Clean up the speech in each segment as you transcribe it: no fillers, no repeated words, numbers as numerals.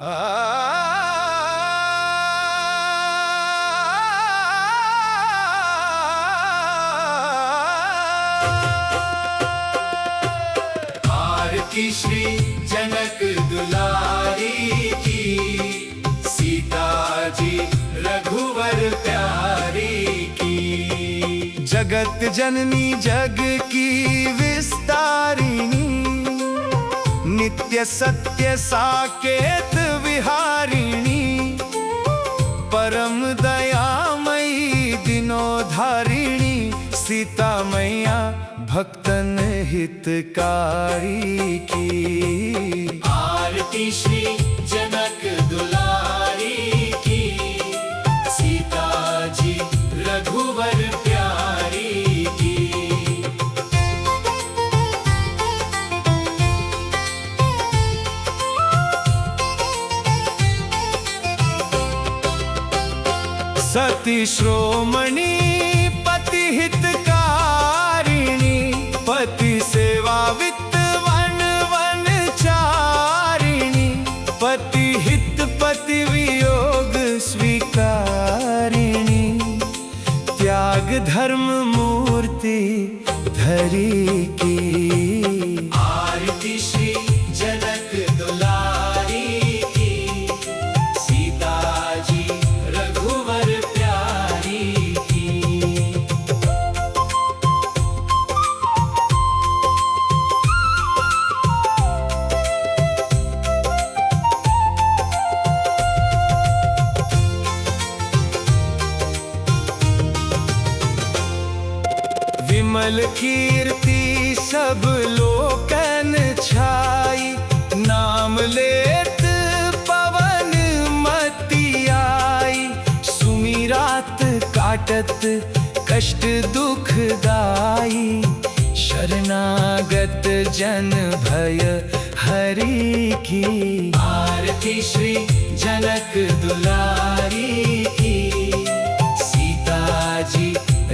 आरती श्री जनक दुलारी की, सीता जी रघुवर प्यारी की। जगत जननी जग की विस्तारिणी, नित्य सत्य साकेत विहारिणी। परम दयामयी दिनोधारिणी, सीता मैया भक्तन हितकारी की। आरती श्री जनक दुलारी की, सीता जी रघुवर प्यारी की। सती श्रोमणी पति हितकारिणी, पति सेवा वित्त वन वनचारिणी। पति हित पति वियोग स्वीकारिणी, त्याग धर्म मूर्ति धरी की। आरती श्री जनक दुलारी की, सीता जी रघुवर प्यारी की। विमल कीर्ति सब लोकन छाई, नाम लेत पवन मति आई। सुमिरात काटत कष्ट दुखदाई, शरणागत जन भय हरि की। आरती श्री जनक दुलारी की, सीता जी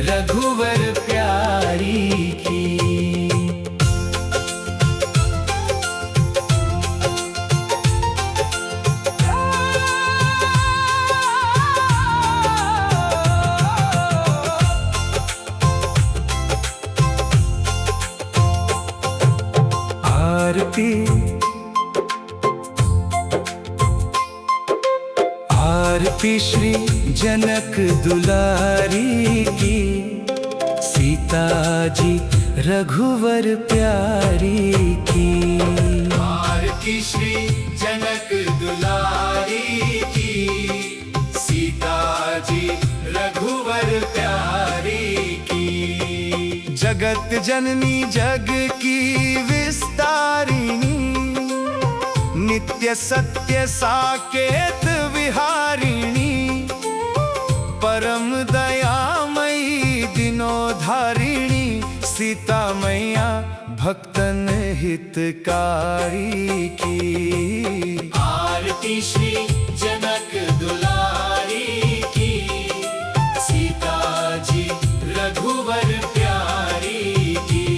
रघुवर प्यारी की। आरती श्री जनक दुलारी की, सीता जी रघुवर प्यारी की। आरती श्री जनक दुलारी की, सीता जी रघुवर प्यारी की। जगत जननी जग की विस्तारिणी, नित्य सत्य साकेत विहारिणी। परम दयामयी दिनोधारिणी, सीता मैया भक्तन हितकारी की। आरती श्री जनक दुलारी की, सीता जी रघुवर प्यारी की।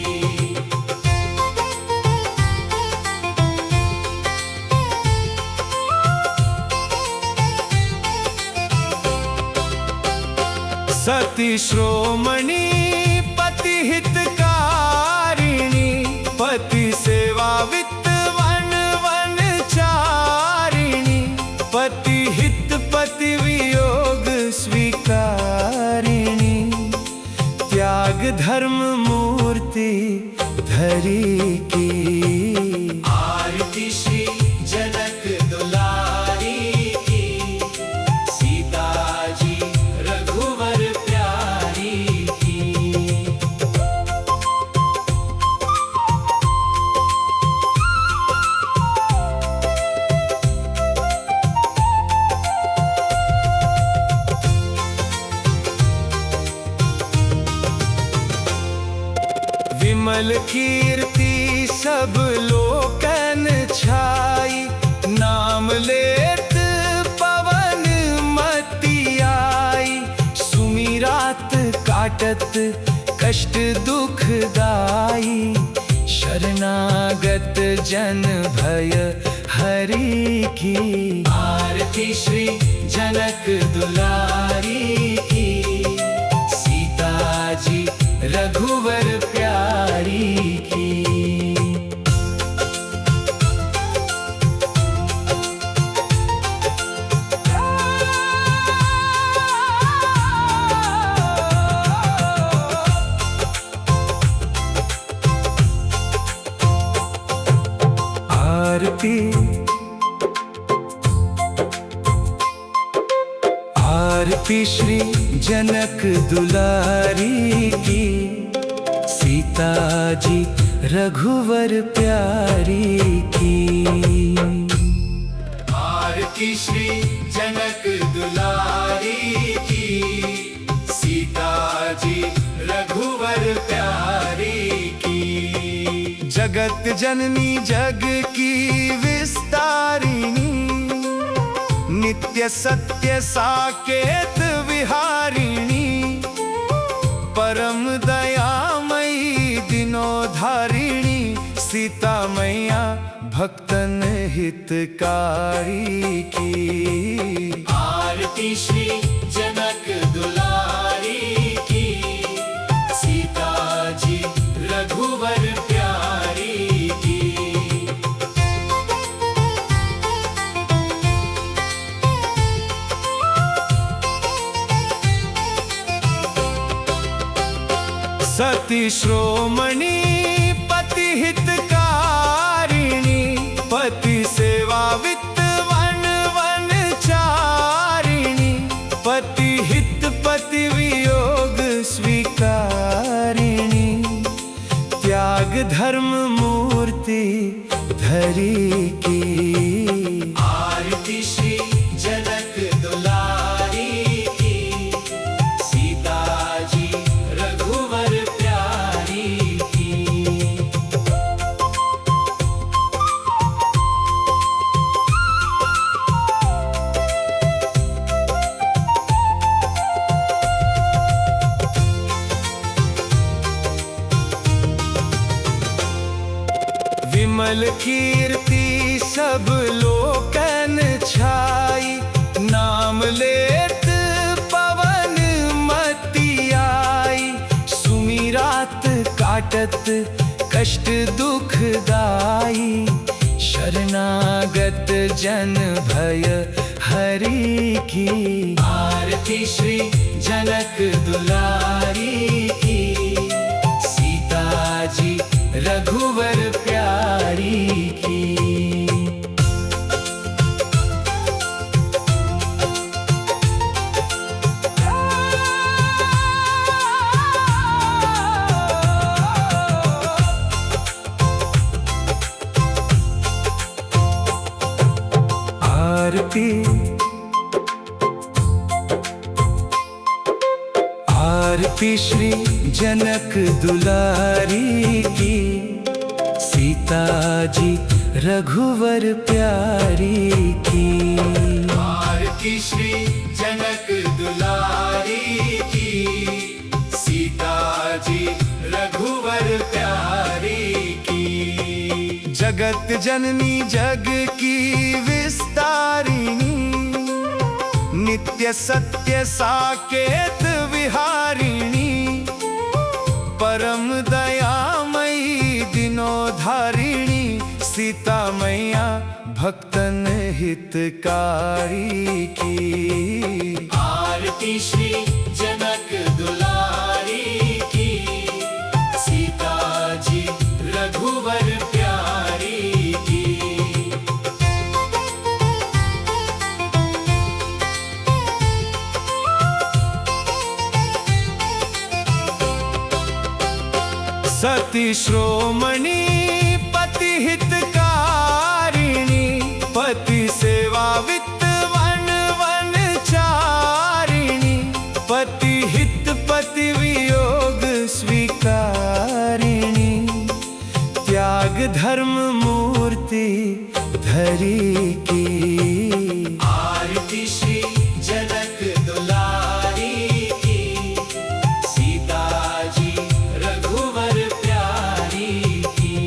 सती श्रोमणी पति हितकारिणी, पति सेवा वित्त वन वनचारिणी। पति हित पति वियोग स्वीकारिणी, त्याग धर्म मूर्ति धरी की। आरती श्री जनक दुलारी की, सीता जी रघुवर प्यारी की। विमल कीर्ति सब लोकन छाई, नाम लेत पवन मति आई। सुमिरात काटत कष्ट दुखदाई, शरणागत जन भय हरि की। आरती श्री जनक दुलारी की, सीता जी रघुवर प्यारी की। आरती श्री जनक दुलारी की, सीता जी रघुवर प्यारी की। आरती श्री जनक दुलारी की, सीता जी रघुवर प्यारी की। जगत जननी जग की विस्तारिणी, नित्य सत्य साकेत विहारिणी, परम दयामयी दिनोधारिणी, सीता मैया भक्तन हितकारी की। आरती श्री जनक दुलारी की, सीता जी रघुवर प्यारी की। सती श्रोमणी पति हितकारिणी, पति सेवा वित्त वन वनचारिणी, पति हित पति वियोग स्वीकारिणी, त्याग धर्म मूर्ति धरी की। आरती श्री जनक दुलारी की, सीता जी रघुवर प्यारी की। विमल कीर्ति सब लोकन छाई, नाम लेत पवन मति आई, सुमिरात काटत कष्ट दुखदाई, शरणागत जन भय हरि की। आरती श्री जनक दुलारी की, सीता जी रघुवर प्यारी की। आरती श्री जनक दुलारी की, सीता जी रघुवर प्यारी की। आरती श्री जनक दुलारी की, सीता जी रघुवर प्यारी की। जगत जननी जग की विस्तारिणी, नित्य सत्य साकेत विहारिणी, परम दयामयी दिनोधारिणी, सीता मैया भक्तन हितकारी की। आरती श्री जनक दुलारी की, सीता जी रघुवर प्यारी की। सती श्रोमणी पति हितकारिणी, पति सेवा वित्त वन वनचारिणी, पति हित पति वियोग स्वीकारिणी, त्याग धर्म मूर्ति धरी की। आरती श्री जनक दुलारी की, सीता जी रघुवर प्यारी की।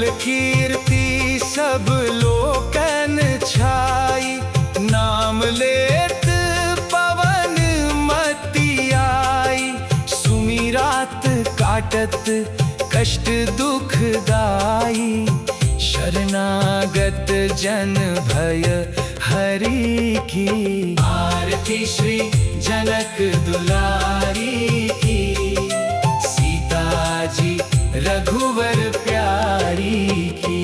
विमल कीर्ति सब लोकन छाई, नाम लेत पवन मति आई। सुमिरात काटत कष्ट दुखदाई, शरणागत जन भय हरि की। आरती श्री जनक दुलारी की, सीता जी रघुवर प्यारी की।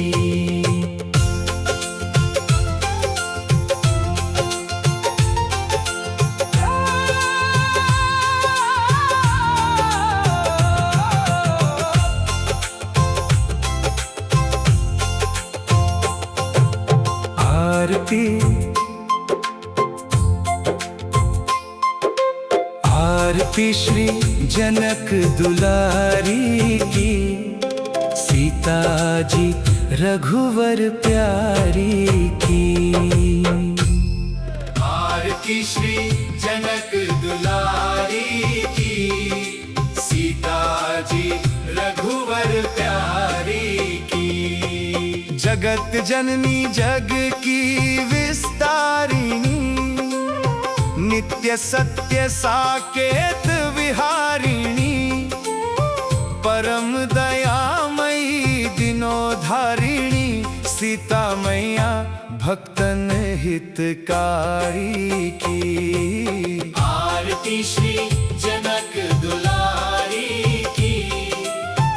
आरती श्री जनक दुलारी की, सीता जी रघुवर प्यारी की। आरती श्री जनक दुलारी की, सीता जी रघुवर प्यारी की। जगत जननी जग की विस्तारिणी, नित्य सत्य साकेत विहारिणी। परम दयामयी दिनोधारिणी, सीता मैया भक्तन हितकारी की। आरती श्री जनक दुलारी की,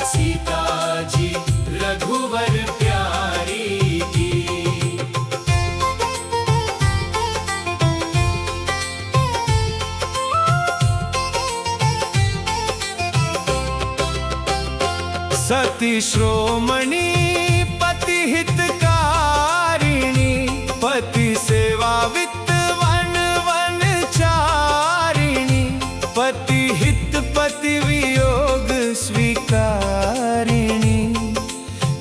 सीता जी रघुवर प्यारी की। सती श्रोमणी पति हितकारिणी, पति सेवा वित्त वन वनचारिणी। पति हित पति वियोग स्वीकारिणी,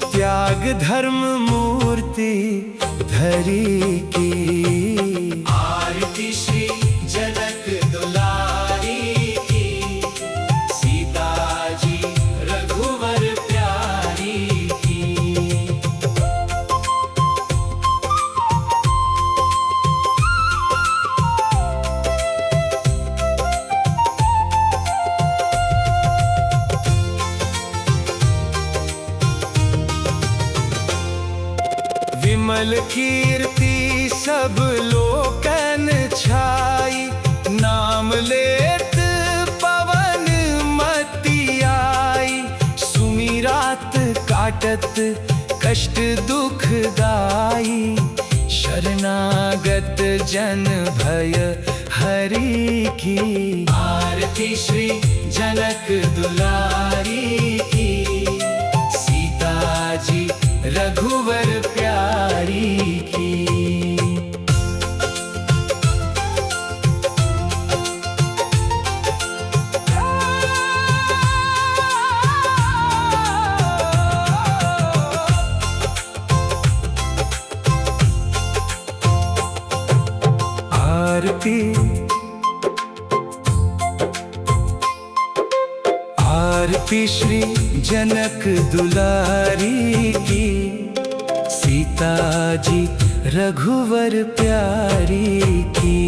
त्याग धर्म मूर्ति धरी की। आरती श्री जनक दुलारी की, सीता जी रघुवर प्यारी की। विमल कीर्ति सब लोकन छाई, नाम लेत पवन मति आई। सुमिरात काटत कष्ट दुखदाई, शरणागत जन भय हरि की। आरती श्री जनक दुलारी की, सीता जी रघुवर प्यारी की। आरती श्री जनक दुलारी की, सीता जी रघुवर प्यारी की।